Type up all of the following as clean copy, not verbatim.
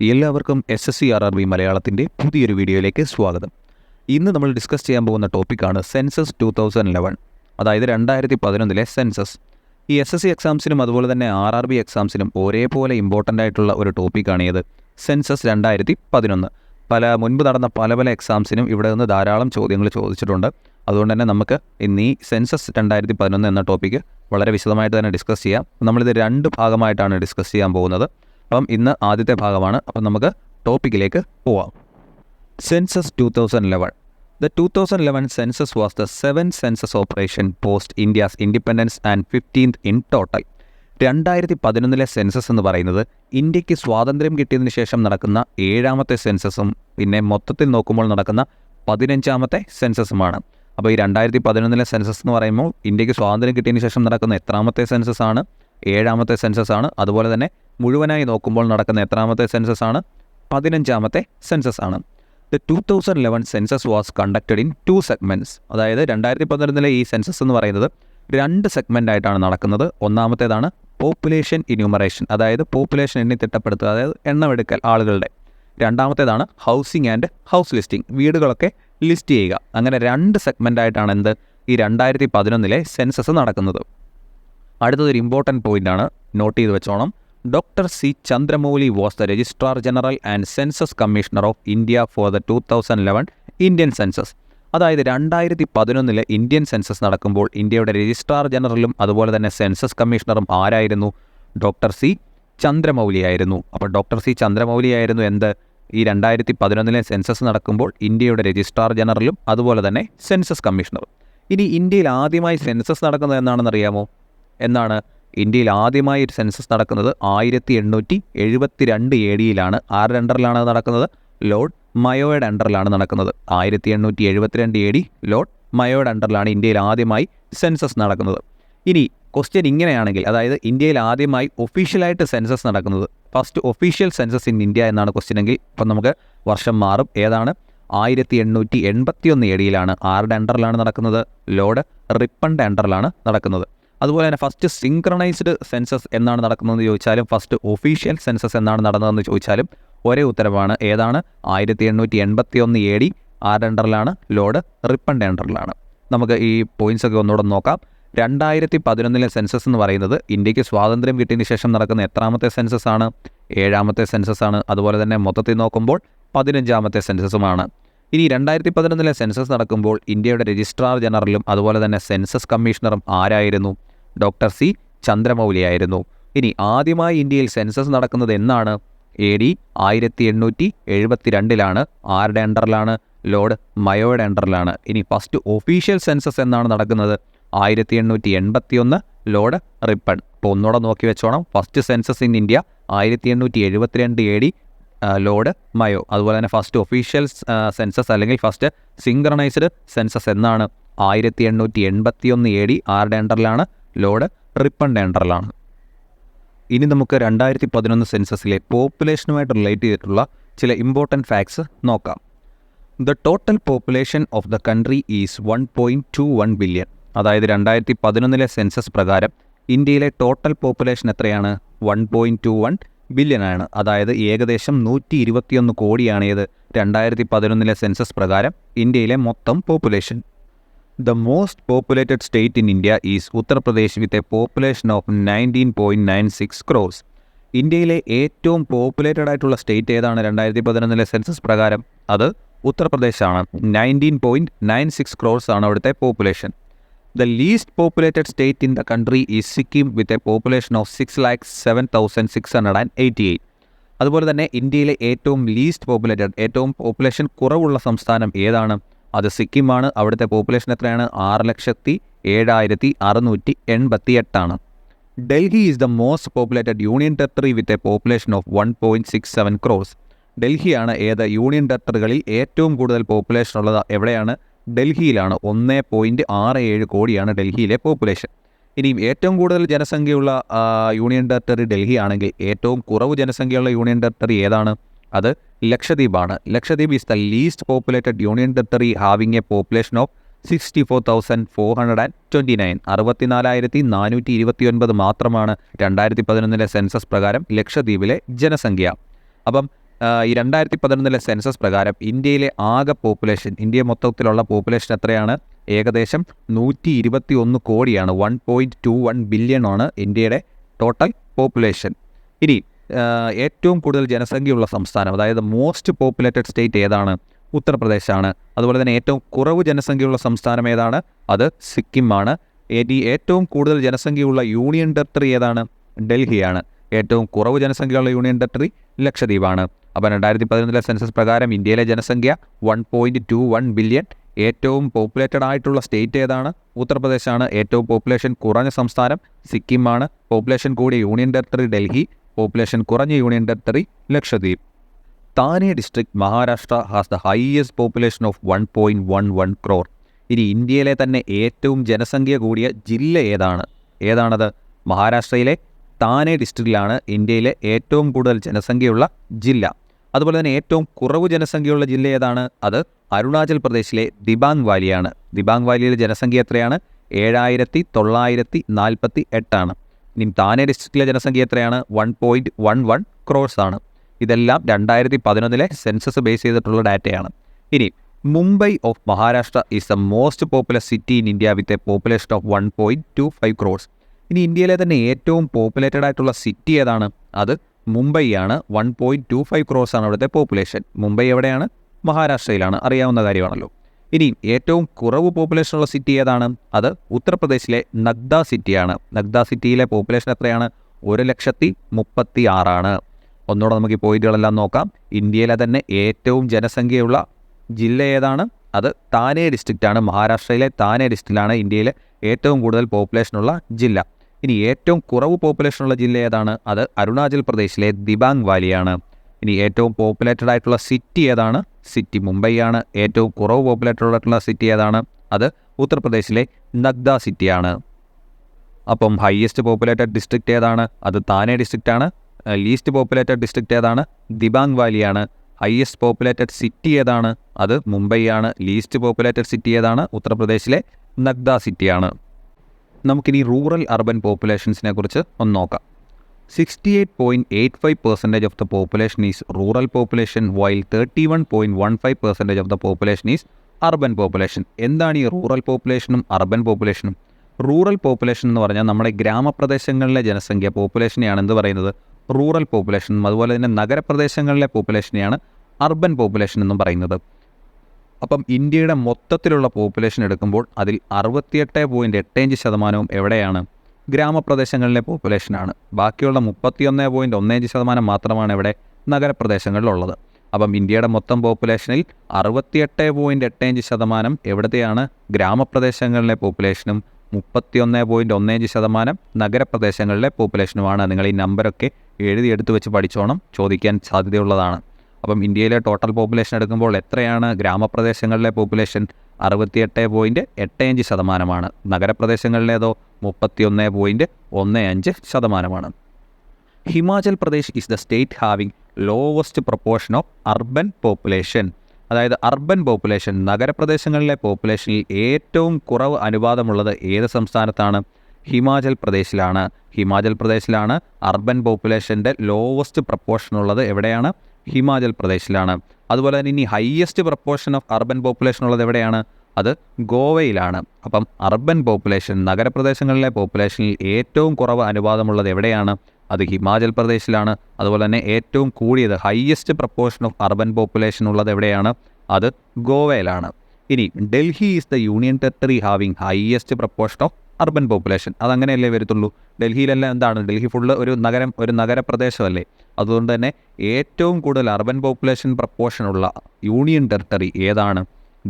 എല്ലാവർക്കും SSC-RRB മലയാളത്തിൻ്റെ പുതിയൊരു വീഡിയോയിലേക്ക് സ്വാഗതം. ഇന്ന് നമ്മൾ ഡിസ്കസ് ചെയ്യാൻ പോകുന്ന ടോപ്പിക്കാണ് സെൻസസ് 2011, അതായത് 2011 സെൻസസ്. ഈ SSC എക്സാംസിനും അതുപോലെ തന്നെ RRB എക്സാംസിനും ഒരേപോലെ ഇമ്പോർട്ടൻ്റ് ആയിട്ടുള്ള ഒരു ടോപ്പിക്കാണ് ഏത് സെൻസസ് 2011. മുൻപ് നടന്ന പല എക്സാംസിനും ഇവിടെ നിന്ന് ധാരാളം ചോദ്യങ്ങൾ ചോദിച്ചിട്ടുണ്ട്. അതുകൊണ്ട് തന്നെ നമുക്ക് ഇന്ന് ഈ സെൻസസ് 2011 എന്ന ടോപ്പിക്ക് വളരെ വിശദമായിട്ട് തന്നെ ഡിസ്കസ് ചെയ്യാം. നമ്മളിത് 2 ഭാഗമായിട്ടാണ് ഡിസ്കസ് ചെയ്യാൻ പോകുന്നത്. അപ്പം ഇന്ന് ആദ്യത്തെ ഭാഗമാണ്. അപ്പം നമുക്ക് ടോപ്പിക്കിലേക്ക് പോവാം. Census 2011. The 2011 census was the 7th census operation post India's independence and 15th in total. 2011 census എന്ന് പറയുന്നത് ഇന്ത്യക്ക് സ്വാതന്ത്ര്യം കിട്ടിയതിന് ശേഷം നടക്കുന്ന 7ാമത്തെ സെൻസസും പിന്നെ മൊത്തത്തിൽ നോക്കുമ്പോൾ നടക്കുന്ന 15ാമത്തെ സെൻസസുമാണ്. അപ്പോൾ ഈ 2011 സെൻസസ് എന്ന് പറയുമ്പോൾ ഇന്ത്യക്ക് സ്വാതന്ത്ര്യം കിട്ടിയതിന് ശേഷം നടക്കുന്ന എത്രാമത്തെ സെൻസസ് ആണ്? 7ാമത്തെ സെൻസസ് ആണ്. അതുപോലെ തന്നെ മുഴുവനായി നോക്കുമ്പോൾ നടക്കുന്ന എത്രാമത്തെ സെൻസസ് ആണ്? 15ാമത്തെ സെൻസസ് ആണ്. The 2011 census was conducted in 2 segments. അതായത് 2011 ഈ സെൻസസ് എന്ന് പറയുന്നത് 2 സെഗ്മെൻ്റ് ആയിട്ടാണ് നടക്കുന്നത്. ഒന്നാമത്തേതാണ് പോപ്പുലേഷൻ ഇന്യൂമറേഷൻ, അതായത് പോപ്പുലേഷൻ എണ്ണി തിട്ടപ്പെടുത്തുക, അതായത് എണ്ണമെടുക്കൽ ആളുകളുടെ. രണ്ടാമത്തേതാണ് ഹൗസിംഗ് ആൻഡ് ഹൗസ് ലിസ്റ്റിംഗ്, വീടുകളൊക്കെ ലിസ്റ്റ് ചെയ്യുക. അങ്ങനെ 2 സെഗ്മെൻ്റ് ആയിട്ടാണ് ഈ 2011 സെൻസസ് നടക്കുന്നത്. അടുത്തതൊരു ഇമ്പോർട്ടൻറ്റ് പോയിൻ്റാണ്, നോട്ട് ചെയ്ത് വെച്ചോണം. Doctor C Chandramouli was the registrar general and census commissioner of India for the 2011 Indian census. അതായത് 2011 ഇന്ത്യൻ സെൻസസ് നടക്കുമ്പോൾ ഇന്ത്യയുടെ രജിസ്ട്രാർ ജനറലും അതുപോലെ തന്നെ സെൻസസ് കമ്മീഷണറും ആരായിരുന്നു? ഡോക്ടർ സി ചന്ദ്രമൗലി ആയിരുന്നു. അപ്പോൾ ഡോക്ടർ സി ചന്ദ്രമൗലി ആയിരുന്നു ഈ 2011 സെൻസസ് നടക്കുമ്പോൾ ഇന്ത്യയുടെ രജിസ്ട്രാർ ജനറലും അതുപോലെ തന്നെ സെൻസസ് കമ്മീഷണറും. ഇനി ഇന്ത്യയിൽ ആദ്യമായി സെൻസസ് നടക്കുന്നത് എന്നാണെന്നറിയാമോ? എന്നാണ് ഇന്ത്യയിൽ ആദ്യമായി ഒരു സെൻസസ് നടക്കുന്നത് 1872 AD ആരുടെ അണ്ടറിലാണ് നടക്കുന്നത്? ലോർഡ് മയോയുടെ അണ്ടറിലാണ് നടക്കുന്നത്. 1872 AD ലോർഡ് മയോയുടെ അണ്ടറിലാണ് ഇന്ത്യയിൽ ആദ്യമായി സെൻസസ് നടക്കുന്നത്. ഇനി ക്വസ്റ്റ്യൻ ഇങ്ങനെയാണെങ്കിൽ, അതായത് ഇന്ത്യയിൽ ആദ്യമായി ഒഫീഷ്യലായിട്ട് സെൻസസ് നടക്കുന്നത്, first official census in India എന്നാണ് ക്വസ്റ്റ്യൻ എങ്കിൽ, ഇപ്പം നമുക്ക് വർഷം മാറും. ഏതാണ്? 1881 AD ആരുടെ അണ്ടറിലാണ് നടക്കുന്നത്? ലോർഡ് റിപ്പണിൻ്റെ അണ്ടറിലാണ് നടക്കുന്നത്. അതുപോലെ തന്നെ ഫസ്റ്റ് സിങ്ക്രണൈസ്ഡ് സെൻസസ് എന്നാണ് നടക്കുന്നതെന്ന് ചോദിച്ചാലും ഫസ്റ്റ് ഒഫീഷ്യൽ സെൻസസ് എന്നാണ് നടന്നതെന്ന് ചോദിച്ചാലും ഒരേ ഉത്തരവാണ്. ഏതാണ്? 1881 AD ആരുടെ അണ്ടറിലാണ്? ലോർഡ് റിപ്പണിൻ്റെ അണ്ടറിലാണ്. നമുക്ക് ഈ പോയിന്റ്സ് ഒക്കെ ഒന്നുകൂടെ നോക്കാം. 2011 സെൻസസ് എന്ന് പറയുന്നത് ഇന്ത്യക്ക് സ്വാതന്ത്ര്യം കിട്ടിയതിന് ശേഷം നടക്കുന്ന എത്രാമത്തെ സെൻസസ് ആണ്? 7ാമത്തെ സെൻസസ് ആണ്. അതുപോലെ തന്നെ മൊത്തത്തിൽ നോക്കുമ്പോൾ 15ാമത്തെ സെൻസസുമാണ്. ഇനി 2011 സെൻസസ് നടക്കുമ്പോൾ ഇന്ത്യയുടെ രജിസ്ട്രാർ ജനറലും അതുപോലെ തന്നെ സെൻസസ് കമ്മീഷണറും ആരായിരുന്നു? ഡോക്ടർ സി ചന്ദ്രമൗലി ആയിരുന്നു. ഇനി ആദ്യമായി ഇന്ത്യയിൽ സെൻസസ് നടക്കുന്നത് എന്നാണ്? AD 1872 ആരുടെ അണ്ടറിലാണ്? ലോർഡ് മയോയുടെ അണ്ടറിലാണ്. ഇനി ഫസ്റ്റ് ഒഫീഷ്യൽ സെൻസസ് എന്നാണ് നടക്കുന്നത്? 1881 ലോർഡ് റിപ്പൺ. അപ്പോൾ ഒന്നുകൂടെ നോക്കി വെച്ചോണം. First census in India 1872 AD lord Mayo. അതുപോലെ തന്നെ ഫസ്റ്റ് ഒഫീഷ്യൽ സെൻസസ് അല്ലെങ്കിൽ ഫസ്റ്റ് സിങ്ക്രണൈസ്ഡ് സെൻസസ് എന്നാണ്? 1881 AD ആരുടെ അണ്ടറിലാണ്? ലോർഡ് റിപ്പണിൻ്റെ അണ്ടറിലാണ്. ഇനി നമുക്ക് 2011 സെൻസസിലെ പോപ്പുലേഷനുമായിട്ട് റിലേറ്റ് ചെയ്തിട്ടുള്ള ചില ഇമ്പോർട്ടൻറ്റ് ഫാക്ട്സ് നോക്കാം. The total population of the country is 1.21 billion. അതായത് 2011 സെൻസസ് പ്രകാരം ഇന്ത്യയിലെ ടോട്ടൽ പോപ്പുലേഷൻ എത്രയാണ്? 1.21 ബില്യൺ ആണ്. അതായത് ഏകദേശം 121 കോടിയാണ് 2011 സെൻസസ് പ്രകാരം ഇന്ത്യയിലെ മൊത്തം population. The most populated state in India is Uttar Pradesh with a population of 19.96 crores. ഇന്ത്യയിലെ ഏറ്റവും പോപ്പുലേറ്റഡ് ആയിട്ടുള്ള സ്റ്റേറ്റ് ഏതാണ് 2011 സെൻസസ് പ്രകാരം? അത് ഉത്തർപ്രദേശാണ്. 19.96 crores ആണ് അവിടുത്തെ population. The least populated state in the country is Sikkim with a population of 607,688. അതുപോലെ തന്നെ ഇന്ത്യയിലെ ഏറ്റവും ലീസ്റ്റ് പോപ്പുലേറ്റഡ്, ഏറ്റവും പോപ്പുലേഷൻ കുറവുള്ള സംസ്ഥാനം ഏതാണ്? അത് സിക്കിമാണ്. അവിടുത്തെ പോപ്പുലേഷൻ എത്രയാണ്? 6,07,688. Delhi is the most populated union territory with a population of 1.67 crores. ഡൽഹിയാണ് യൂണിയൻ ടെറിട്ടറികളിൽ ഏറ്റവും കൂടുതൽ പോപ്പുലേഷൻ ഉള്ളത്. എവിടെയാണ്? ഡൽഹിയിലാണ്. 1.67 കോടിയാണ് ഡൽഹിയിലെ പോപ്പുലേഷൻ. ഇനിയും ഏറ്റവും കൂടുതൽ ജനസംഖ്യയുള്ള യൂണിയൻ ടെറിട്ടറി ഡൽഹി ആണെങ്കിൽ ഏറ്റവും കുറവ് ജനസംഖ്യയുള്ള യൂണിയൻ ടെറിട്ടറി ഏതാണ്? അത് ലക്ഷദ്വീപാണ്. Lakshadweep is the least populated union territory having a population of 64,429. 64,429 മാത്രമാണ് 2011 സെൻസസ് പ്രകാരം ലക്ഷദ്വീപിലെ ജനസംഖ്യ. അപ്പം ഈ 2011 സെൻസസ് പ്രകാരം ഇന്ത്യയിലെ ആകെ പോപ്പുലേഷൻ, ഇന്ത്യ മൊത്തത്തിലുള്ള പോപ്പുലേഷൻ എത്രയാണ്? ഏകദേശം 121 കോടിയാണ്. 1.21 ബില്യൺ ആണ് ഇന്ത്യയുടെ ടോട്ടൽ പോപ്പുലേഷൻ. ഇനി ഏറ്റവും കൂടുതൽ ജനസംഖ്യയുള്ള സംസ്ഥാനം, അതായത് മോസ്റ്റ് പോപ്പുലേറ്റഡ് സ്റ്റേറ്റ് ഏതാണ്? ഉത്തർപ്രദേശാണ്. അതുപോലെ തന്നെ ഏറ്റവും കുറവ് ജനസംഖ്യയുള്ള സംസ്ഥാനം ഏതാണ്? അത് സിക്കിമാണ്. ഏറ്റവും കൂടുതൽ ജനസംഖ്യയുള്ള യൂണിയൻ ടെറിട്ടറി ഏതാണ്? ഡൽഹിയാണ്. ഏറ്റവും കുറവ് ജനസംഖ്യയുള്ള യൂണിയൻ ടെറിട്ടറി ലക്ഷദ്വീപാണ്. അപ്പോൾ 2011 സെൻസസ് പ്രകാരം ഇന്ത്യയിലെ ജനസംഖ്യ 1.21 ബില്യൺ. ഏറ്റവും പോപ്പുലേറ്റഡ് ആയിട്ടുള്ള സ്റ്റേറ്റ് ഏതാണ്? ഉത്തർപ്രദേശാണ്. ഏറ്റവും പോപ്പുലേഷൻ കുറഞ്ഞ സംസ്ഥാനം സിക്കിമാണ്. പോപ്പുലേഷൻ കൂടിയ യൂണിയൻ ടെറിട്ടറി ഡൽഹി. പോപ്പുലേഷൻ കുറഞ്ഞ union territory Lakshadweep. Thane district Maharashtra has the highest population of 1.11 crore. ഇനി ഇന്ത്യയിലെ തന്നെ ഏറ്റവും ജനസംഖ്യ കൂടിയ ജില്ല ഏതാണത്? മഹാരാഷ്ട്രയിലെ താനെ ഡിസ്ട്രിക്റ്റിലാണ് ഇന്ത്യയിലെ ഏറ്റവും കൂടുതൽ ജനസംഖ്യയുള്ള ജില്ല. അതുപോലെ തന്നെ ഏറ്റവും കുറവ് ജനസംഖ്യയുള്ള ജില്ല ഏതാണ്? അത് അരുണാചൽ പ്രദേശിലെ ദിബാങ് വാലിയാണ്. ദിബാങ് വാലിയിലെ ജനസംഖ്യ എത്രയാണ്? 7948 ആണ്. ഇനി താനെ ഡിസ്ട്രിക്റ്റിലെ ജനസംഖ്യ എത്രയാണ്? 1.11 crores ആണ്. ഇതെല്ലാം 2011 സെൻസസ് ബേസ് ചെയ്തിട്ടുള്ള ഡാറ്റയാണ്. ഇനി Mumbai of Maharashtra is the most popular city in India with a population of 1.25 crores. ഇനി ഇന്ത്യയിലെ തന്നെ ഏറ്റവും പോപ്പുലേറ്റഡ് ആയിട്ടുള്ള സിറ്റി ഏതാണ്? അത് മുംബൈയാണ്. 1.25 crores ആണ് അവിടുത്തെ പോപ്പുലേഷൻ. മുംബൈ എവിടെയാണ്? മഹാരാഷ്ട്രയിലാണ്. അറിയാവുന്ന കാര്യമാണല്ലോ. ഇനി ഏറ്റവും കുറവ് പോപ്പുലേഷനുള്ള സിറ്റി ഏതാണ്? അത് ഉത്തർപ്രദേശിലെ നഗ്ദ സിറ്റിയാണ്. നഗ്ദ സിറ്റിയിലെ പോപ്പുലേഷൻ എത്രയാണ്? 1,36,000 ആണ്. ഒന്നുകൂടെ നമുക്ക് ഈ പോയിന്റുകളെല്ലാം നോക്കാം. ഇന്ത്യയിലെ തന്നെ ഏറ്റവും ജനസംഖ്യയുള്ള ജില്ല ഏതാണ്? അത് താനെ ഡിസ്ട്രിക്റ്റാണ്. മഹാരാഷ്ട്രയിലെ താനെ ഡിസ്ട്രിക്റ്റിലാണ് ഇന്ത്യയിലെ ഏറ്റവും കൂടുതൽ പോപ്പുലേഷനുള്ള ജില്ല. ഇനി ഏറ്റവും കുറവ് പോപ്പുലേഷനുള്ള ജില്ല ഏതാണ്? അത് അരുണാചൽ പ്രദേശിലെ ദിബാങ് വാലിയാണ്. ഇനി ഏറ്റവും പോപ്പുലേറ്റഡ് ആയിട്ടുള്ള സിറ്റി ഏതാണ്? സിറ്റി മുംബൈയാണ്. ഏറ്റവും കുറവ് പോപ്പുലേറ്റഡ് ആയിട്ടുള്ള സിറ്റി ഏതാണ്? അത് ഉത്തർപ്രദേശിലെ നഗ്ദ സിറ്റിയാണ്. അപ്പം ഹയസ്റ്റ് പോപ്പുലേറ്റഡ് ഡിസ്ട്രിക്റ്റ് ഏതാണ്? അത് താനെ ഡിസ്ട്രിക്റ്റാണ്. ലീസ്റ്റ് പോപ്പുലേറ്റഡ് ഡിസ്ട്രിക്റ്റ് ഏതാണ്? ദിബാങ് വാലിയാണ്. ഹയസ്റ്റ് പോപ്പുലേറ്റഡ് സിറ്റി ഏതാണ്? അത് മുംബൈയാണ്. ലീസ്റ്റ് പോപ്പുലേറ്റഡ് സിറ്റി ഏതാണ്? ഉത്തർപ്രദേശിലെ നഗ്ദ സിറ്റിയാണ്. നമുക്കിനി റൂറൽ അർബൻ പോപ്പുലേഷൻസിനെ കുറിച്ച് ഒന്ന് നോക്കാം. 68.85% of the population is rural population while 31.15% of the population is urban population. എന്താണ് ഈ റൂറൽ പോപ്പുലേഷനും അർബൻ പോപ്പുലേഷനും? റൂറൽ പോപ്പുലേഷൻ എന്ന് പറഞ്ഞാൽ നമ്മുടെ ഗ്രാമപ്രദേശങ്ങളിലെ ജനസംഖ്യ പോപ്പുലേഷനെയാണ് എന്ത് പറയുന്നത്? Rural population. അതുപോലെ തന്നെ നഗരപ്രദേശങ്ങളിലെ പോപ്പുലേഷനെയാണ് അർബൻ പോപ്പുലേഷൻ എന്നും പറയുന്നത്. അപ്പം ഇന്ത്യയുടെ മൊത്തത്തിലുള്ള പോപ്പുലേഷൻ എടുക്കുമ്പോൾ അതിൽ 68.85% എവിടെയാണ്? ഗ്രാമപ്രദേശങ്ങളിലെ പോപ്പുലേഷനാണ്. ബാക്കിയുള്ള 31.15% മാത്രമാണ് ഇവിടെ നഗരപ്രദേശങ്ങളിലുള്ളത്. അപ്പം ഇന്ത്യയുടെ മൊത്തം പോപ്പുലേഷനിൽ 68.85% എവിടത്തെയാണ്? ഗ്രാമപ്രദേശങ്ങളിലെ പോപ്പുലേഷനും 31.15% നഗരപ്രദേശങ്ങളിലെ പോപ്പുലേഷനുമാണ്. നിങ്ങൾ ഈ നമ്പറൊക്കെ എഴുതിയെടുത്ത് വെച്ച് പഠിച്ചോണം, ചോദിക്കാൻ സാധ്യതയുള്ളതാണ്. അപ്പം ഇന്ത്യയിലെ ടോട്ടൽ പോപ്പുലേഷൻ എടുക്കുമ്പോൾ എത്രയാണ് ഗ്രാമപ്രദേശങ്ങളിലെ പോപ്പുലേഷൻ? 68.85%. നഗരപ്രദേശങ്ങളിലേതോ 31.15%. Himachal Pradesh is the state having lowest proportion of urban population. അതായത് അർബൻ പോപ്പുലേഷൻ, നഗരപ്രദേശങ്ങളിലെ പോപ്പുലേഷനിൽ ഏറ്റവും കുറവ് അനുപാതമുള്ളത് ഏത് സംസ്ഥാനത്താണ്? ഹിമാചൽ പ്രദേശിലാണ്. ഹിമാചൽ പ്രദേശിലാണ് അർബൻ പോപ്പുലേഷൻ്റെ ലോവസ്റ്റ് പ്രൊപ്പോർഷൻ ഉള്ളത്. എവിടെയാണ്? ഹിമാചൽ പ്രദേശിലാണ്. അതുപോലെ തന്നെ ഇനി highest proportion of urban population ഉള്ളത് എവിടെയാണ്? അത് ഗോവയിലാണ്. അപ്പം അർബൻ പോപ്പുലേഷൻ, നഗരപ്രദേശങ്ങളിലെ പോപ്പുലേഷനിൽ ഏറ്റവും കുറവ് അനുപാതമുള്ളത് എവിടെയാണ്? അത് ഹിമാചൽ പ്രദേശിലാണ്. അതുപോലെ തന്നെ ഏറ്റവും കൂടിയത് highest proportion of urban population ഉള്ളത് എവിടെയാണ്? അത് ഗോവയിലാണ്. ഇനി Delhi is the union territory having highest proportion of urban population. അതങ്ങനെയല്ലേ വരത്തുള്ളൂ? ഡൽഹിയിലെല്ലാം എന്താണ്? ഡൽഹി ഫുള്ള് ഒരു നഗരപ്രദേശമല്ലേ. അതുകൊണ്ട് തന്നെ ഏറ്റവും കൂടുതൽ അർബൻ പോപ്പുലേഷൻ പ്രൊപ്പോർഷനുള്ള യൂണിയൻ ടെറിട്ടറി ഏതാണ്?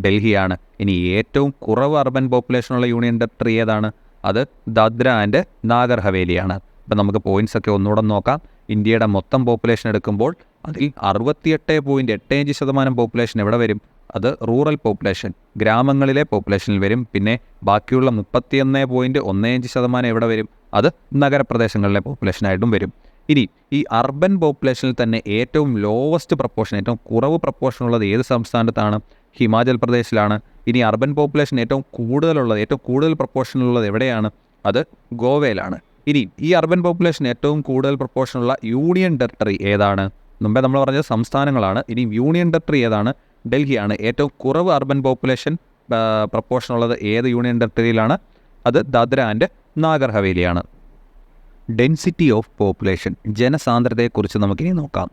ഡൽഹിയാണ്. ഇനി ഏറ്റവും കുറവ് അർബൻ പോപ്പുലേഷനുള്ള യൂണിയൻ ടെറിട്ടറി ഏതാണ്? അത് ദാദ്ര ആൻഡ് നാഗർ ഹവേലിയാണ്. ഇപ്പം നമുക്ക് പോയിൻറ്റ്സ് ഒക്കെ ഒന്നുകൂടെ നോക്കാം. ഇന്ത്യയുടെ മൊത്തം പോപ്പുലേഷൻ എടുക്കുമ്പോൾ അതിൽ 68.85% പോപ്പുലേഷൻ എവിടെ വരും? അത് റൂറൽ പോപ്പുലേഷൻ, ഗ്രാമങ്ങളിലെ പോപ്പുലേഷനിൽ വരും. പിന്നെ ബാക്കിയുള്ള 31.15% എവിടെ വരും? അത് നഗരപ്രദേശങ്ങളിലെ പോപ്പുലേഷനായിട്ടും വരും. ഇനി ഈ അർബൻ പോപ്പുലേഷനിൽ തന്നെ ഏറ്റവും ലോവസ്റ്റ് പ്രൊപ്പോർഷൻ, ഏറ്റവും കുറവ് പ്രൊപ്പോർഷൻ ഉള്ളത് ഏത് സംസ്ഥാനത്താണ്? ഹിമാചൽ പ്രദേശിലാണ്. ഇനി അർബൻ പോപ്പുലേഷൻ ഏറ്റവും കൂടുതൽ പ്രൊപ്പോർഷനുള്ളത് എവിടെയാണ്? അത് ഗോവയിലാണ്. ഇനി ഈ അർബൻ പോപ്പുലേഷൻ ഏറ്റവും കൂടുതൽ പ്രൊപ്പോർഷനുള്ള യൂണിയൻ ടെറിട്ടറി ഏതാണ്? മുമ്പേ നമ്മൾ പറഞ്ഞത് സംസ്ഥാനങ്ങളാണ്. ഇനി യൂണിയൻ ടെറിട്ടറി ഏതാണ്? ഡൽഹിയാണ്. ഏറ്റവും കുറവ് അർബൻ പോപ്പുലേഷൻ പ്രപ്പോർഷൻ ഉള്ളത് ഏത് യൂണിയൻ ടെറിട്ടറിയിലാണ്? അത് ദാദ്ര ആൻഡ് നാഗർ ഹവേലിയാണ്. ഡെൻസിറ്റി ഓഫ് പോപ്പുലേഷൻ, ജനസാന്ദ്രതയെക്കുറിച്ച് നമുക്കിനി നോക്കാം.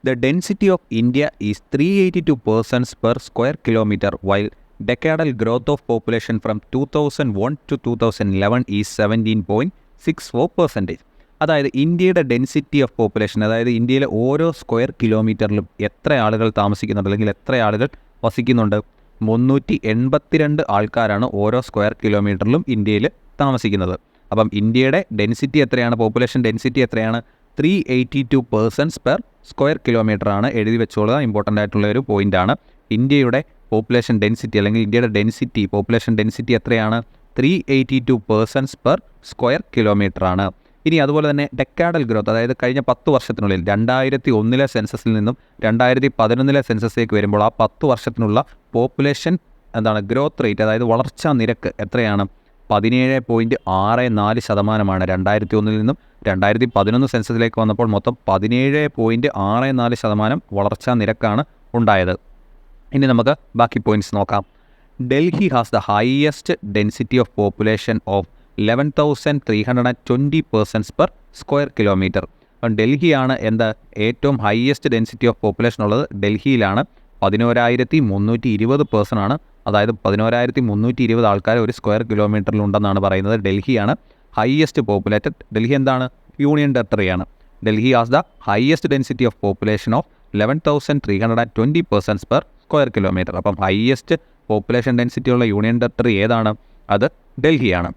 The density of India is 382 persons per square kilometer, while decadal growth of population from 2001 to 2011 is 17.64%. അതായത് ഇന്ത്യയുടെ ഡെൻസിറ്റി ഓഫ് പോപ്പുലേഷൻ, അതായത് ഇന്ത്യയിലെ ഓരോ സ്ക്വയർ കിലോമീറ്ററിലും എത്ര ആളുകൾ താമസിക്കുന്നുണ്ട് അല്ലെങ്കിൽ എത്ര ആളുകൾ വസിക്കുന്നുണ്ട്? 382 ആൾക്കാരാണ് ഓരോ സ്ക്വയർ കിലോമീറ്ററിലും ഇന്ത്യയിൽ താമസിക്കുന്നത്. അപ്പം ഇന്ത്യയുടെ ഡെൻസിറ്റി എത്രയാണ്? പോപ്പുലേഷൻ ഡെൻസിറ്റി എത്രയാണ്? 382 persons per സ്ക്വയർ കിലോമീറ്റർ ആണ്. എഴുതി വെച്ചോളുക, ഇമ്പോർട്ടൻ്റ് ആയിട്ടുള്ള ഒരു പോയിൻ്റാണ്. ഇന്ത്യയുടെ പോപ്പുലേഷൻ ഡെൻസിറ്റി അല്ലെങ്കിൽ ഇന്ത്യയുടെ ഡെൻസിറ്റി, പോപ്പുലേഷൻ ഡെൻസിറ്റി എത്രയാണ്? 382 persons per സ്ക്വയർ കിലോമീറ്റർ ആണ്. ഇനി അതുപോലെ തന്നെ ഡെക്കാഡൽ ഗ്രോത്ത്, അതായത് കഴിഞ്ഞ 10 വർഷത്തിനുള്ളിൽ 2001 സെൻസസിൽ നിന്നും 2011 സെൻസസിലേക്ക് വരുമ്പോൾ ആ 10 വർഷത്തിനുള്ള പോപ്പുലേഷൻ ഗ്രോത്ത് റേറ്റ്, അതായത് വളർച്ചാ നിരക്ക് എത്രയാണ്? 17.64%. 2001 നിന്നും 2011 സെൻസസിലേക്ക് വന്നപ്പോൾ മൊത്തം 17.64% വളർച്ചാ നിരക്കാണ് ഉണ്ടായത്. ഇനി നമുക്ക് ബാക്കി പോയിന്റ്സ് നോക്കാം. Delhi has the highest density of population of 11,320 persons per square kilometre. അപ്പം ഡൽഹിയാണ് ഏറ്റവും ഹയസ്റ്റ് ഡെൻസിറ്റി ഓഫ് പോപ്പുലേഷൻ ഉള്ളത് ഡൽഹിയിലാണ്. 11,320 പേഴ്സൺ ആണ്. അതായത് 11,320 ആൾക്കാർ ഒരു സ്ക്വയർ കിലോമീറ്ററിലുണ്ടെന്നാണ് പറയുന്നത്. ഡൽഹിയാണ് ഹയസ്റ്റ് പോപ്പുലേറ്റഡ്. ഡൽഹി യൂണിയൻ ടെറിട്ടറിയാണ്. Delhi has the highest density of population of 11,320 persons per square kilometre. അപ്പം ഹയസ്റ്റ് പോപ്പുലേഷൻ ഡെൻസിറ്റി ഉള്ള യൂണിയൻ ടെറിട്ടറി ഏതാണ്? അത് ഡൽഹിയാണ്.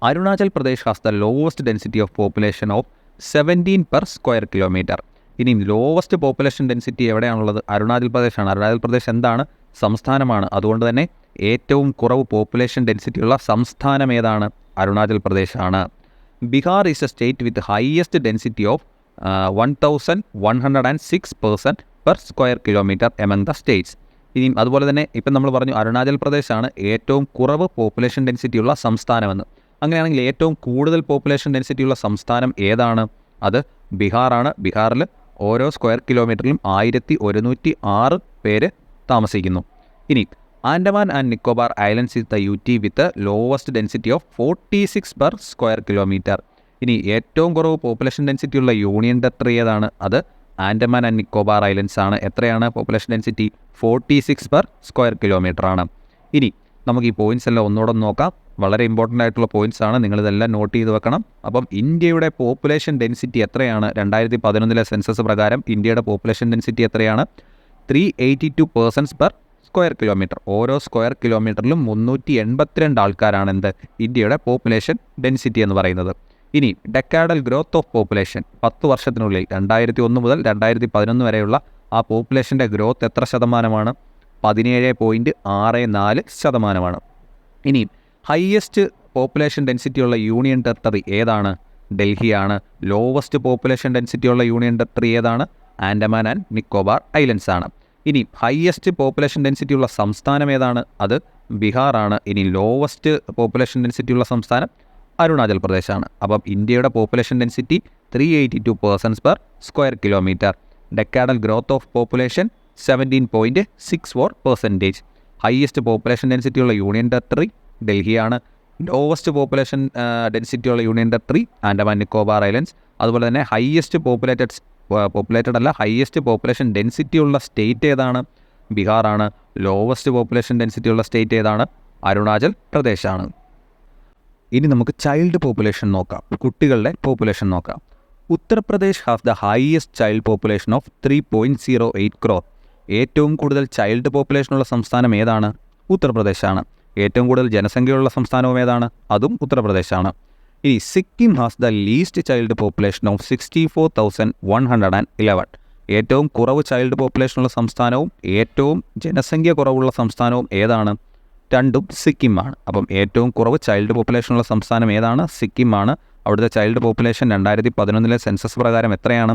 Arunachal Pradesh has the lowest density of population of 17 per square kilometre. ഇനി ലോവസ്റ്റ് പോപ്പുലേഷൻ ഡെൻസിറ്റി എവിടെയാണുള്ളത്? അരുണാചൽ പ്രദേശാണ്. അരുണാചൽ പ്രദേശ് സംസ്ഥാനമാണ്. അതുകൊണ്ട് തന്നെ ഏറ്റവും കുറവ് പോപ്പുലേഷൻ ഡെൻസിറ്റി ഉള്ള സംസ്ഥാനം ഏതാണ്? അരുണാചൽ പ്രദേശാണ്. Bihar is a state with highest density of 1,106 person per square kilometre among the states. ഇനി അതുപോലെ തന്നെ ഇപ്പം നമ്മൾ പറഞ്ഞു അരുണാചൽ പ്രദേശാണ് ഏറ്റവും കുറവ് പോപ്പുലേഷൻ ഡെൻസിറ്റി ഉള്ള സംസ്ഥാനമെന്ന്. അങ്ങനെയാണെങ്കിൽ ഏറ്റവും കൂടുതൽ പോപ്പുലേഷൻ ഡെൻസിറ്റി ഉള്ള സംസ്ഥാനം ഏതാണ്? അത് ബീഹാറാണ്. ബീഹാറിൽ ഓരോ സ്ക്വയർ കിലോമീറ്ററിലും 1,106 പേര് താമസിക്കുന്നു. ഇനി Andaman and Nicobar islands is the UT with lowest density of 46 per square kilometre. ഇനി ഏറ്റവും കുറവ് പോപ്പുലേഷൻ ഡെൻസിറ്റി ഉള്ള യൂണിയൻ ടെറിട്ടറി ഏതാണ്? അത് ആൻഡമാൻ ആൻഡ് നിക്കോബാർ ഐലൻഡ്സ് ആണ്. എത്രയാണ് population density? 46 per square kilometre ആണ്. ഇനി നമുക്ക് ഈ പോയിൻറ്റ്സ് എല്ലാം ഒന്നുകൂടെ നോക്കാം. വളരെ ഇമ്പോർട്ടൻ്റ് ആയിട്ടുള്ള പോയിൻറ്റ്സ് ആണ്, നിങ്ങളിതെല്ലാം നോട്ട് ചെയ്ത് വെക്കണം. അപ്പം ഇന്ത്യയുടെ പോപ്പുലേഷൻ ഡെൻസിറ്റി എത്രയാണ്? 2011 സെൻസസ് പ്രകാരം ഇന്ത്യയുടെ പോപ്പുലേഷൻ ഡെൻസിറ്റി എത്രയാണ്? 382 persons per സ്ക്വയർ കിലോമീറ്റർ. ഓരോ സ്ക്വയർ കിലോമീറ്ററിലും 382 ആൾക്കാരാണ് ഇന്ത്യയുടെ പോപ്പുലേഷൻ ഡെൻസിറ്റി എന്ന് പറയുന്നത്. ഇനി ഡെക്കാഡൽ ഗ്രോത്ത് ഓഫ് പോപ്പുലേഷൻ, 10 വർഷത്തിനുള്ളിൽ 2001 മുതൽ 2011 വരെയുള്ള ആ പോപ്പുലേഷൻ്റെ ഗ്രോത്ത് എത്ര ശതമാനമാണ്? 17.64%. ഇനി ഹയസ്റ്റ് പോപ്പുലേഷൻ ഡെൻസിറ്റി ഉള്ള യൂണിയൻ ടെറിട്ടറി ഏതാണ്? ഡൽഹിയാണ്. ലോവസ്റ്റ് പോപ്പുലേഷൻ ഡെൻസിറ്റി ഉള്ള യൂണിയൻ ടെറിട്ടറി ഏതാണ്? ആൻഡമാൻ ആൻഡ് നിക്കോബാർ ഐലൻഡ്സ് ആണ്. ഇനി ഹയസ്റ്റ് പോപ്പുലേഷൻ ഡെൻസിറ്റി ഉള്ള സംസ്ഥാനം ഏതാണ്? അത് ബീഹാറാണ്. ഇനി ലോവസ്റ്റ് പോപ്പുലേഷൻ ഡെൻസിറ്റി ഉള്ള സംസ്ഥാനം അരുണാചൽ പ്രദേശാണ്. അപ്പം ഇന്ത്യയുടെ population density 382 persons per square kilometre. Decadal growth of population 17.64%. Highest population density ഉള്ള യൂണിയൻ ടെറിട്ടറി ഡൽഹിയാണ്. ലോവസ്റ്റ് പോപ്പുലേഷൻ ഡെൻസിറ്റി ഉള്ള union territory Andaman Nicobar islands. അതുപോലെ തന്നെ ഹയസ്റ്റ് ഹയസ്റ്റ് പോപ്പുലേഷൻ ഡെൻസിറ്റി ഉള്ള സ്റ്റേറ്റ് ഏതാണ്? ബീഹാറാണ്. ലോവസ്റ്റ് പോപ്പുലേഷൻ ഡെൻസിറ്റി ഉള്ള സ്റ്റേറ്റ് ഏതാണ്? അരുണാചൽ പ്രദേശാണ്. ഇനി നമുക്ക് ചൈൽഡ് പോപ്പുലേഷൻ നോക്കാം, കുട്ടികളുടെ പോപ്പുലേഷൻ നോക്കാം. Uttar Pradesh has the highest child population of 3.08 crore. ഏറ്റവും കൂടുതൽ ചൈൽഡ് പോപ്പുലേഷനുള്ള സംസ്ഥാനം ഏതാണ്? ഉത്തർപ്രദേശാണ്. ഏറ്റവും കൂടുതൽ ജനസംഖ്യയുള്ള സംസ്ഥാനവും ഏതാണ്? അതും ഉത്തർപ്രദേശാണ്. ഇനി Sikkim has the least child population of 64,111. ഏറ്റവും കുറവ് ചൈൽഡ് പോപ്പുലേഷനുള്ള സംസ്ഥാനവും ഏറ്റവും ജനസംഖ്യ കുറവുള്ള സംസ്ഥാനവും ഏതാണ്? രണ്ടും സിക്കിമാണ്. അപ്പം ഏറ്റവും കുറവ് ചൈൽഡ് പോപ്പുലേഷനുള്ള സംസ്ഥാനം ഏതാണ്? സിക്കിമാണ്. അവിടുത്തെ ചൈൽഡ് പോപ്പുലേഷൻ 2011 സെൻസസ് പ്രകാരം എത്രയാണ്?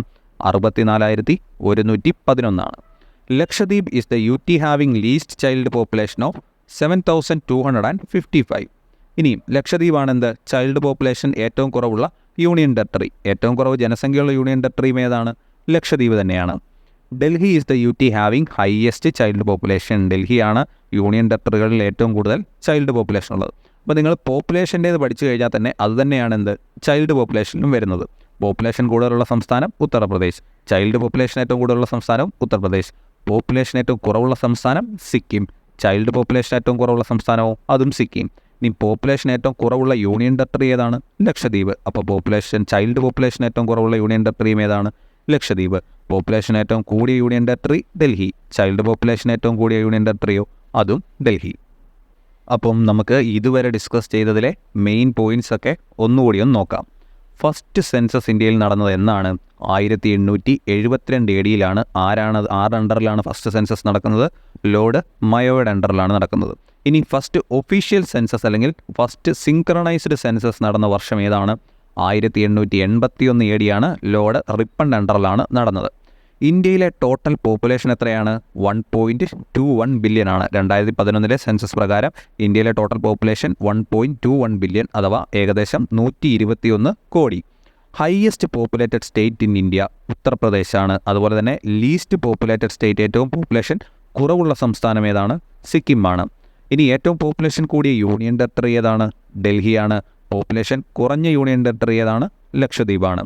64,111. Lakshadweep is the UT having least child population of 7,255. ഇനി ലക്ഷദ്വീപാണ് ചൈൽഡ് പോപ്പുലേഷൻ ഏറ്റവും കുറവുള്ള യൂണിയൻ ടെറിട്ടറി. ഏറ്റവും കുറവ് ജനസംഖ്യയുള്ള യൂണിയൻ ടെറിട്ടറിയും ഏതാണ്? ലക്ഷദ്വീപ് തന്നെയാണ്. Delhi is the UT having highest child population. ഡൽഹിയാണ് യൂണിയൻ ടെറിട്ടറികളിൽ ഏറ്റവും കൂടുതൽ ചൈൽഡ് പോപ്പുലേഷൻ ഉള്ളത്. അപ്പോൾ നിങ്ങൾ പോപ്പുലേഷൻ്റേത് പഠിച്ചു കഴിഞ്ഞാൽ തന്നെ അതുതന്നെയാണ് ചൈൽഡ് പോപ്പുലേഷനിലും വരുന്നത്. പോപ്പുലേഷൻ കൂടുതലുള്ള സംസ്ഥാനം ഉത്തർപ്രദേശ്, ചൈൽഡ് പോപ്പുലേഷൻ ഏറ്റവും കൂടുതലുള്ള സംസ്ഥാനം ഉത്തർപ്രദേശ്, പോപ്പുലേഷൻ ഏറ്റവും കുറവുള്ള സംസ്ഥാനം സിക്കിം, ചൈൽഡ് പോപ്പുലേഷൻ ഏറ്റവും കുറവുള്ള സംസ്ഥാനവും അതും സിക്കിം. ഇനി പോപ്പുലേഷൻ ഏറ്റവും കുറവുള്ള യൂണിയൻ ടെറിട്ടറി ഏതാണ്? ലക്ഷദ്വീപ്. അപ്പോൾ ചൈൽഡ് പോപ്പുലേഷൻ ഏറ്റവും കുറവുള്ള യൂണിയൻ ടെറിട്ടറിയും ഏതാണ്? ലക്ഷദ്വീപ്. പോപ്പുലേഷൻ ഏറ്റവും കൂടിയ union territory Delhi, child population ഏറ്റവും കൂടിയ യൂണിയൻ ടെറിട്ടറിയോ അതും ഡൽഹി. അപ്പം നമുക്ക് ഇതുവരെ ഡിസ്കസ് ചെയ്തതിലെ മെയിൻ പോയിൻറ്റ്സ് ഒക്കെ ഒന്നുകൂടി ഒന്ന് നോക്കാം. ഫസ്റ്റ് സെൻസസ് ഇന്ത്യയിൽ നടന്നത് എന്നാണ്? 1872 AD ആരുടെ അണ്ടറിലാണ് ഫസ്റ്റ് സെൻസസ് നടക്കുന്നത്? ലോർഡ് മയോയുടെ അണ്ടറിലാണ് നടക്കുന്നത്. ഇനി ഫസ്റ്റ് ഒഫീഷ്യൽ സെൻസസ് അല്ലെങ്കിൽ ഫസ്റ്റ് സിങ്ക്രണൈസ്ഡ് സെൻസസ് നടന്ന വർഷം ഏതാണ്? 1881 AD ലോർഡ് റിപ്പണിൻ്റെ അണ്ടറിലാണ് നടന്നത്. ഇന്ത്യയിലെ ടോട്ടൽ പോപ്പുലേഷൻ എത്രയാണ്? 1.21 ബില്യൺ ആണ്. 2011 സെൻസസ് പ്രകാരം ഇന്ത്യയിലെ ടോട്ടൽ പോപ്പുലേഷൻ 1.21 ബില്യൺ അഥവാ ഏകദേശം 121 കോടി. Highest populated state in India ഉത്തർപ്രദേശാണ്. അതുപോലെ തന്നെ ലീസ്റ്റ് പോപ്പുലേറ്റഡ് സ്റ്റേറ്റ് ഏറ്റവും പോപ്പുലേഷൻ കുറവുള്ള സംസ്ഥാനം ഏതാണ്? സിക്കിമാണ്. ഇനി ഏറ്റവും പോപ്പുലേഷൻ കൂടിയ യൂണിയൻ ടെറിട്ടറി ഏതാണ്? ഡൽഹിയാണ്. പോപ്പുലേഷൻ കുറഞ്ഞ യൂണിയൻ ടെറിട്ടറി ഏതാണ്? ലക്ഷദ്വീപാണ്.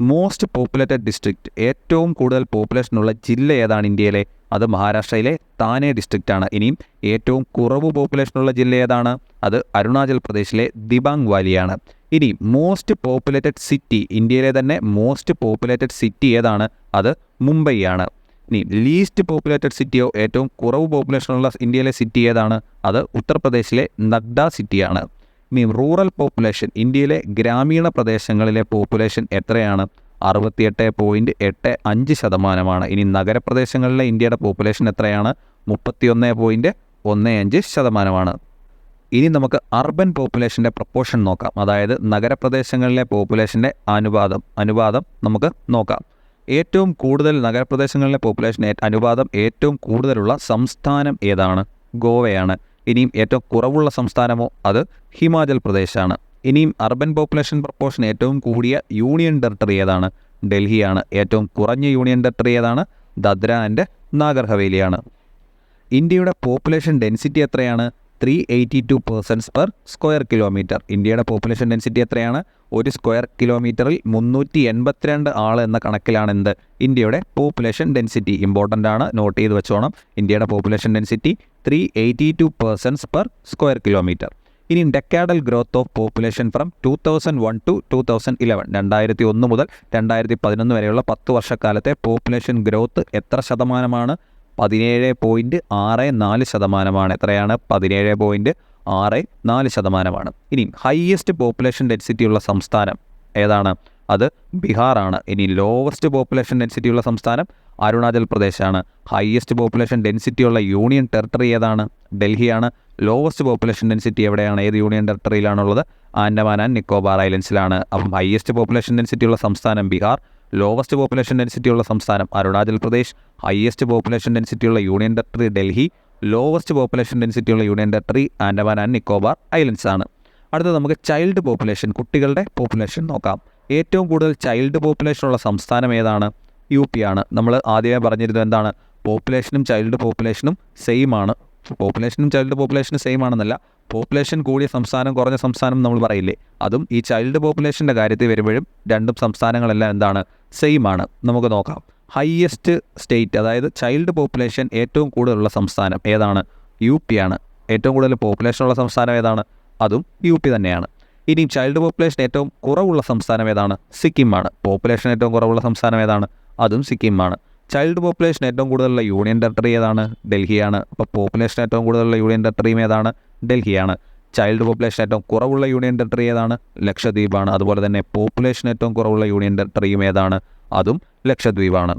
മോസ്റ്റ് പോപ്പുലേറ്റഡ് ഡിസ്ട്രിക്റ്റ് ഏറ്റവും കൂടുതൽ പോപ്പുലേഷനുള്ള ജില്ല ഏതാണ് ഇന്ത്യയിലെ? അത് മഹാരാഷ്ട്രയിലെ താനെ ഡിസ്ട്രിക്റ്റാണ്. ഇനിയും ഏറ്റവും കുറവ് പോപ്പുലേഷനുള്ള ജില്ല ഏതാണ്? അത് അരുണാചൽ പ്രദേശിലെ ദിബാങ് വാലിയാണ്. ഇനി മോസ്റ്റ് പോപ്പുലേറ്റഡ് സിറ്റി, ഇന്ത്യയിലെ തന്നെ മോസ്റ്റ് പോപ്പുലേറ്റഡ് സിറ്റി ഏതാണ്? അത് മുംബൈയാണ്. ഇനി ലീസ്റ്റ് പോപ്പുലേറ്റഡ് സിറ്റിയോ ഏറ്റവും കുറവ് പോപ്പുലേഷനുള്ള ഇന്ത്യയിലെ സിറ്റി ഏതാണ്? അത് ഉത്തർപ്രദേശിലെ നഗ്ഡ സിറ്റിയാണ്. ഇനി റൂറൽ പോപ്പുലേഷൻ, ഇന്ത്യയിലെ ഗ്രാമീണ പ്രദേശങ്ങളിലെ പോപ്പുലേഷൻ എത്രയാണ്? 68.85%. ഇനി നഗരപ്രദേശങ്ങളിലെ ഇന്ത്യയുടെ പോപ്പുലേഷൻ എത്രയാണ്? 31.15%. ഇനി നമുക്ക് അർബൻ പോപ്പുലേഷൻ്റെ പ്രപ്പോർഷൻ നോക്കാം. അതായത് നഗരപ്രദേശങ്ങളിലെ പോപ്പുലേഷൻ്റെ അനുപാതം നമുക്ക് നോക്കാം. ഏറ്റവും കൂടുതൽ നഗരപ്രദേശങ്ങളിലെ പോപ്പുലേഷൻ അനുപാതം ഏറ്റവും കൂടുതലുള്ള സംസ്ഥാനം ഏതാണ്? ഗോവയാണ്. ഇനിയും ഏറ്റവും കുറവുള്ള സംസ്ഥാനമോ? അത് ഹിമാചൽ പ്രദേശാണ്. ഇനിയും അർബൻ പോപ്പുലേഷൻ പ്രപ്പോർഷൻ ഏറ്റവും കൂടിയ യൂണിയൻ ടെറിട്ടറി ഏതാണ്? ഡൽഹിയാണ്. ഏറ്റവും കുറഞ്ഞ യൂണിയൻ ടെറിട്ടറി ഏതാണ്? ദദ്ര ആൻഡ് നാഗർ ഹവേലിയാണ്. ഇന്ത്യയുടെ പോപ്പുലേഷൻ ഡെൻസിറ്റി എത്രയാണ്? 382 persons per സ്ക്വയർ കിലോമീറ്റർ. ഇന്ത്യയുടെ പോപ്പുലേഷൻ ഡെൻസിറ്റി എത്രയാണ്? ഒരു സ്ക്വയർ കിലോമീറ്ററിൽ 382 ആൾ എന്ന കണക്കിലാണ് ഇന്ത്യയുടെ പോപ്പുലേഷൻ ഡെൻസിറ്റി. ഇമ്പോർട്ടൻ്റ് ആണ്, നോട്ട് ചെയ്ത് വെച്ചോണം. ഇന്ത്യയുടെ population density 382 persons per square kilometre. ഇനി decadal growth of population from 2001 to 2011, 2001 മുതൽ 2011 വരെയുള്ള 10 വർഷക്കാലത്തെ പോപ്പുലേഷൻ ഗ്രോത്ത് എത്ര ശതമാനമാണ്? 17.64%. എത്രയാണ്? 17.64%. ഇനി ഹയസ്റ്റ് പോപ്പുലേഷൻ ഡെൻസിറ്റി ഉള്ള സംസ്ഥാനം ഏതാണ്? അത് ബീഹാറാണ്. ഇനി ലോവസ്റ്റ് പോപ്പുലേഷൻ ഡെൻസിറ്റി ഉള്ള സംസ്ഥാനം അരുണാചൽ പ്രദേശാണ്. ഹയസ്റ്റ് പോപ്പുലേഷൻ ഡെൻസിറ്റി ഉള്ള യൂണിയൻ ടെറിട്ടറി ഏതാണ്? ഡൽഹിയാണ്. ലോവസ്റ്റ് പോപ്പുലേഷൻ ഡെൻസിറ്റി എവിടെയാണ്? ഏത് യൂണിയൻ ടെറിട്ടറിയിലാണുള്ളത്? ആൻഡമാൻ ആൻഡ് നിക്കോബാർ ഐലൻഡ്സിലാണ്. അപ്പം ഹയസ്റ്റ് പോപ്പുലേഷൻ ഡെൻസിറ്റി ഉള്ള സംസ്ഥാനം ബീഹാർ, ലോവസ്റ്റ് പോപ്പുലേഷൻ ഡെൻസിറ്റി ഉള്ള സംസ്ഥാനം Arunachal Pradesh, highest population density ഉള്ള union territory Delhi, lowest population density ഉള്ള union territory Andaman and Nicobar islands ആണ്. അടുത്തത് നമുക്ക് ചൈൽഡ് പോപ്പുലേഷൻ, കുട്ടികളുടെ പോപ്പുലേഷൻ നോക്കാം. ഏറ്റവും കൂടുതൽ ചൈൽഡ് പോപ്പുലേഷൻ ഉള്ള സംസ്ഥാനം ഏതാണ്? UP ആണ്. നമ്മൾ ആദ്യമേ പറഞ്ഞിരുന്നത് എന്താണ്? പോപ്പുലേഷനും ചൈൽഡ് പോപ്പുലേഷനും സെയിം ആണ്. പോപ്പുലേഷനും ചൈൽഡ് പോപ്പുലേഷനും സെയിം ആണെന്നല്ല, പോപ്പുലേഷൻ കൂടിയ സംസ്ഥാനം കുറഞ്ഞ സംസ്ഥാനം നമ്മൾ പറയില്ലേ, അതും ഈ ചൈൽഡ് പോപ്പുലേഷൻ്റെ കാര്യത്തിൽ വരുമ്പോഴും രണ്ടും സംസ്ഥാനങ്ങളെല്ലാം എന്താണ്? സെയിം ആണ്. നമുക്ക് നോക്കാം. ഹയസ്റ്റ് സ്റ്റേറ്റ്, അതായത് ചൈൽഡ് പോപ്പുലേഷൻ ഏറ്റവും കൂടുതലുള്ള സംസ്ഥാനം ഏതാണ്? UP ആണ്. ഏറ്റവും കൂടുതൽ പോപ്പുലേഷൻ ഉള്ള സംസ്ഥാനം ഏതാണ്? അതും UP തന്നെയാണ്. ഇനി ചൈൽഡ് പോപ്പുലേഷൻ ഏറ്റവും കുറവുള്ള സംസ്ഥാനം ഏതാണ്? സിക്കിമാണ്. പോപ്പുലേഷൻ ഏറ്റവും കുറവുള്ള സംസ്ഥാനം ഏതാണ്? അതും സിക്കിമാണ്. ചൈൽഡ് പോപ്പുലേഷൻ ഏറ്റവും കൂടുതലുള്ള യൂണിയൻ ടെറിട്ടറി ഏതാണ്? ഡൽഹിയാണ്. അപ്പോൾ പോപ്പുലേഷൻ ഏറ്റവും കൂടുതലുള്ള യൂണിയൻ ടെറിട്ടറിയും ഏതാണ്? ഡൽഹിയാണ്. ചൈൽഡ് പോപ്പുലേഷൻ ഏറ്റവും കുറവുള്ള യൂണിയൻ ടെറിട്ടറി ഏതാണ്? ലക്ഷദ്വീപാണ്. അതുപോലെ തന്നെ പോപ്പുലേഷൻ ഏറ്റവും കുറവുള്ള യൂണിയൻ ടെറിട്ടറിയും ഏതാണ്? അതും ലക്ഷദ്വീപാണ്.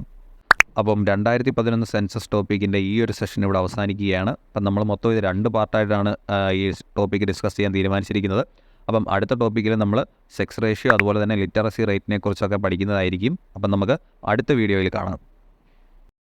അപ്പം 2011 സെൻസസ് ടോപ്പിക്കിൻ്റെ ഈ ഒരു സെഷൻ ഇവിടെ അവസാനിക്കുകയാണ്. അപ്പം നമ്മൾ മൊത്തം ഇത് 2 പാർട്ടായിട്ടാണ് ഈ ടോപ്പിക്ക് ഡിസ്കസ് ചെയ്യാൻ തീരുമാനിച്ചിരിക്കുന്നത്. അപ്പം അടുത്ത ടോപ്പിക്കിൽ നമ്മൾ സെക്സ് റേഷ്യോ അതുപോലെ തന്നെ ലിറ്ററസി റേറ്റിനെ കുറിച്ചൊക്കെ പഠിക്കുന്നതായിരിക്കും. അപ്പം നമുക്ക് അടുത്ത വീഡിയോയിൽ കാണാം.